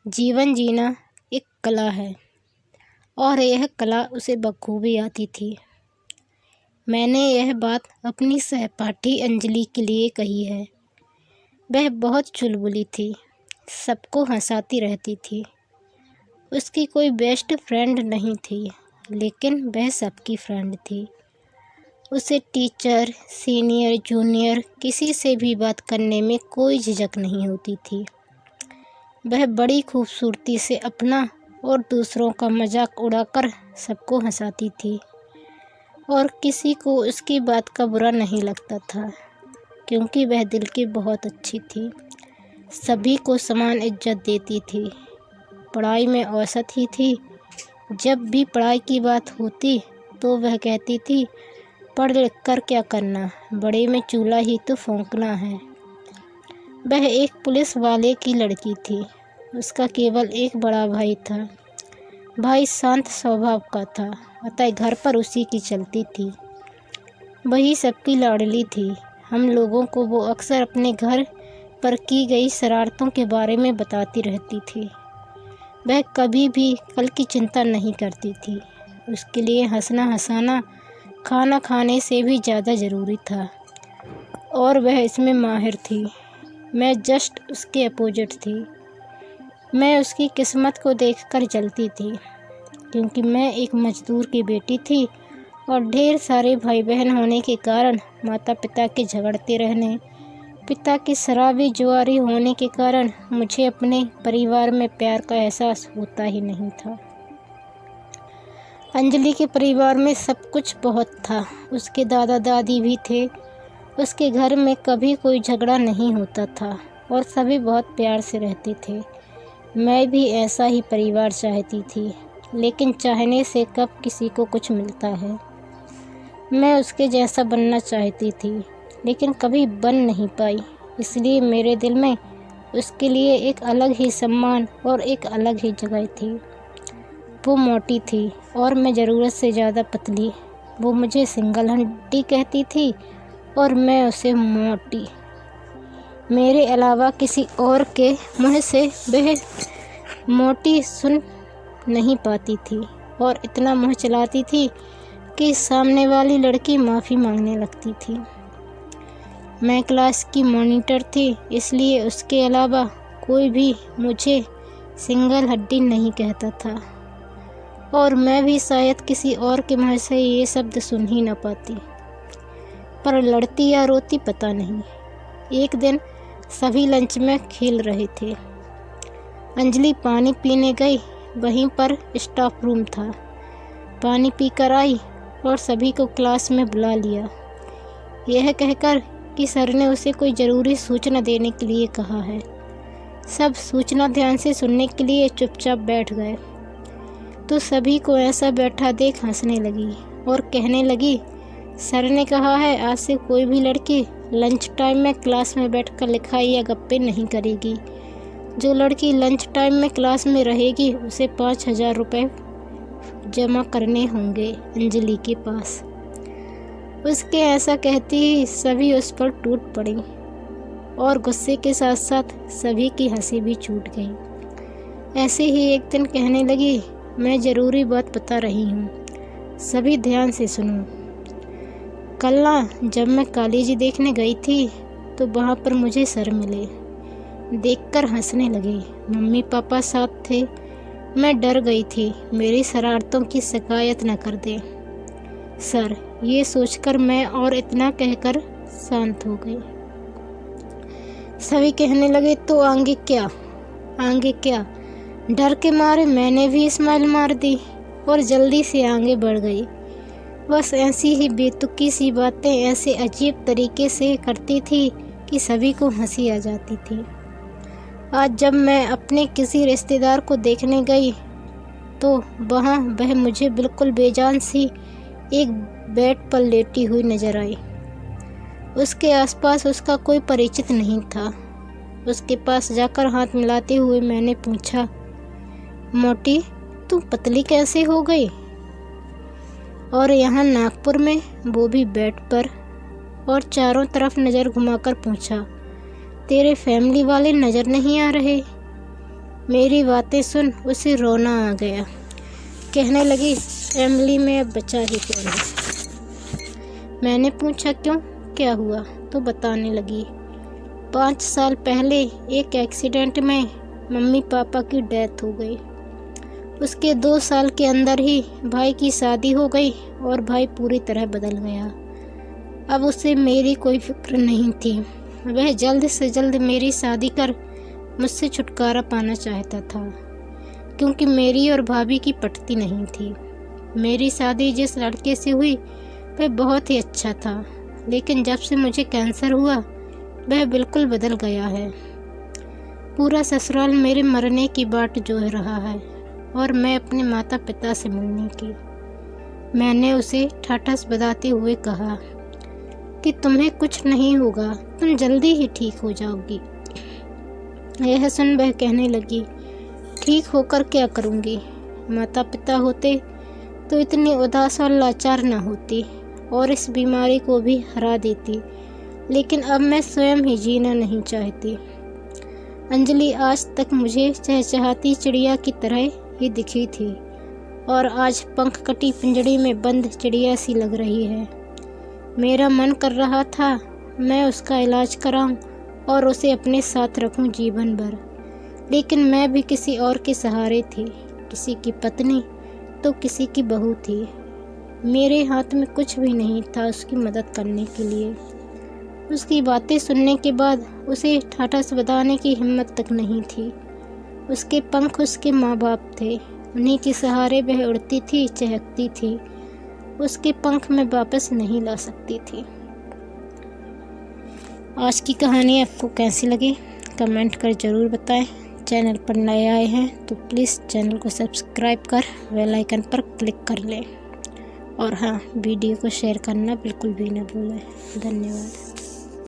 जीवन जीना एक कला है और यह कला उसे बखूबी आती थी। मैंने यह बात अपनी सहपाठी अंजलि के लिए कही है। वह बहुत चुलबुली थी, सबको हंसाती रहती थी। उसकी कोई बेस्ट फ्रेंड नहीं थी, लेकिन वह सबकी फ्रेंड थी। उसे टीचर, सीनियर, जूनियर किसी से भी बात करने में कोई झिझक नहीं होती थी। वह बड़ी खूबसूरती से अपना और दूसरों का मजाक उड़ाकर सबको हंसाती थी और किसी को उसकी बात का बुरा नहीं लगता था, क्योंकि वह दिल की बहुत अच्छी थी। सभी को समान इज्जत देती थी। पढ़ाई में औसत ही थी। जब भी पढ़ाई की बात होती तो वह कहती थी, पढ़ लिख कर क्या करना, बड़े में चूल्हा ही तो फूंकना है। वह एक पुलिस वाले की लड़की थी। उसका केवल एक बड़ा भाई था। भाई शांत स्वभाव का था, अतः घर पर उसी की चलती थी। वही सबकी लाडली थी। हम लोगों को वो अक्सर अपने घर पर की गई शरारतों के बारे में बताती रहती थी। वह कभी भी कल की चिंता नहीं करती थी। उसके लिए हंसना हंसाना खाना खाने से भी ज़्यादा ज़रूरी था और वह इसमें माहिर थी। मैं जस्ट उसके अपोजिट थी। मैं उसकी किस्मत को देखकर जलती थी, क्योंकि मैं एक मजदूर की बेटी थी और ढेर सारे भाई बहन होने के कारण माता पिता के झगड़ते रहने, पिता की शराबी जुआरी होने के कारण मुझे अपने परिवार में प्यार का एहसास होता ही नहीं था। अंजलि के परिवार में सब कुछ बहुत था। उसके दादा दादी भी थे। उसके घर में कभी कोई झगड़ा नहीं होता था और सभी बहुत प्यार से रहते थे। मैं भी ऐसा ही परिवार चाहती थी, लेकिन चाहने से कब किसी को कुछ मिलता है। मैं उसके जैसा बनना चाहती थी, लेकिन कभी बन नहीं पाई। इसलिए मेरे दिल में उसके लिए एक अलग ही सम्मान और एक अलग ही जगह थी। वो मोटी थी और मैं ज़रूरत से ज़्यादा पतली। वो मुझे सिंगल हड्डी कहती थी और मैं उसे मोटी। मेरे अलावा किसी और के मुँह से वह मोटी सुन नहीं पाती थी और इतना मुँह चलाती थी कि सामने वाली लड़की माफ़ी मांगने लगती थी। मैं क्लास की मॉनिटर थी, इसलिए उसके अलावा कोई भी मुझे सिंगल हड्डी नहीं कहता था और मैं भी शायद किसी और के मुँह से ये शब्द सुन ही न पाती। पर लड़ती या रोती पता नहीं। एक दिन सभी लंच में खेल रहे थे। अंजलि पानी पीने गई। वहीं पर स्टाफ रूम था। पानी पीकर आई और सभी को क्लास में बुला लिया, यह कहकर कि सर ने उसे कोई ज़रूरी सूचना देने के लिए कहा है। सब सूचना ध्यान से सुनने के लिए चुपचाप बैठ गए, तो सभी को ऐसा बैठा देख हंसने लगी और कहने लगी, सर ने कहा है आज से कोई भी लड़की लंच टाइम में क्लास में बैठकर लिखाई या गप्पे नहीं करेगी। जो लड़की लंच टाइम में क्लास में रहेगी उसे 5,000 रुपये जमा करने होंगे अंजलि के पास। उसके ऐसा कहती ही सभी उस पर टूट पड़ी और गुस्से के साथ साथ सभी की हंसी भी छूट गई। ऐसे ही एक दिन कहने लगी, मैं ज़रूरी बात बता रही हूँ, सभी ध्यान से सुनो। कल ना जब मैं कॉलेज देखने गई थी तो वहाँ पर मुझे सर मिले। देखकर हंसने लगे। मम्मी पापा साथ थे। मैं डर गई थी मेरी शरारतों की शिकायत न कर दें सर, ये सोचकर मैं और इतना कहकर शांत हो गई। सभी कहने लगे, तो आगे क्या, आगे क्या। डर के मारे मैंने भी स्माइल मार दी और जल्दी से आगे बढ़ गई। बस ऐसी ही बेतुकी सी बातें ऐसे अजीब तरीके से करती थी कि सभी को हंसी आ जाती थी। आज जब मैं अपने किसी रिश्तेदार को देखने गई तो वहाँ वह मुझे बिल्कुल बेजान सी एक बेड पर लेटी हुई नजर आई। उसके आसपास उसका कोई परिचित नहीं था। उसके पास जाकर हाथ मिलाते हुए मैंने पूछा, मोटी तुम पतली कैसे हो गई? और यहाँ नागपुर में, वो भी बेड पर। और चारों तरफ नज़र घुमाकर पूछा, तेरे फैमिली वाले नज़र नहीं आ रहे? मेरी बातें सुन उसे रोना आ गया। कहने लगी, फैमिली में अब बचा ही कौन है। मैंने पूछा क्यों, क्या हुआ? तो बताने लगी, 5 साल पहले एक एक्सीडेंट में मम्मी पापा की डेथ हो गई। उसके 2 साल के अंदर ही भाई की शादी हो गई और भाई पूरी तरह बदल गया। अब उसे मेरी कोई फिक्र नहीं थी। वह जल्द से जल्द मेरी शादी कर मुझसे छुटकारा पाना चाहता था, क्योंकि मेरी और भाभी की पटती नहीं थी। मेरी शादी जिस लड़के से हुई वह बहुत ही अच्छा था, लेकिन जब से मुझे कैंसर हुआ वह बिल्कुल बदल गया है। पूरा ससुराल मेरे मरने की बाट जोह रहा है और मैं अपने माता पिता से मिलने की। मैंने उसे ठाठस बजाते हुए कहा कि तुम्हें कुछ नहीं होगा, तुम जल्दी ही ठीक हो जाओगी। यह सुन वह कहने लगी, ठीक होकर क्या करूँगी? माता पिता होते तो इतनी उदास और लाचार न होती और इस बीमारी को भी हरा देती, लेकिन अब मैं स्वयं ही जीना नहीं चाहती। अंजलि आज तक मुझे चहचहाती चिड़िया की तरह ही दिखी थी और आज पंख कटी पिंजड़ी में बंद चिड़िया सी लग रही है। मेरा मन कर रहा था मैं उसका इलाज कराऊं और उसे अपने साथ रखूं जीवन भर, लेकिन मैं भी किसी और के सहारे थी, किसी की पत्नी तो किसी की बहू थी। मेरे हाथ में कुछ भी नहीं था उसकी मदद करने के लिए। उसकी बातें सुनने के बाद उसे ठाठस बताने की हिम्मत तक नहीं थी। उसके पंख उसके माँ बाप थे, उन्हीं के सहारे वह उड़ती थी, चहकती थी। उसके पंख में वापस नहीं ला सकती थी। आज की कहानी आपको कैसी लगी कमेंट कर ज़रूर बताएं। चैनल पर नए आए हैं तो प्लीज़ चैनल को सब्सक्राइब कर बेल आइकन पर क्लिक कर लें और हाँ, वीडियो को शेयर करना बिल्कुल भी न भूलें। धन्यवाद।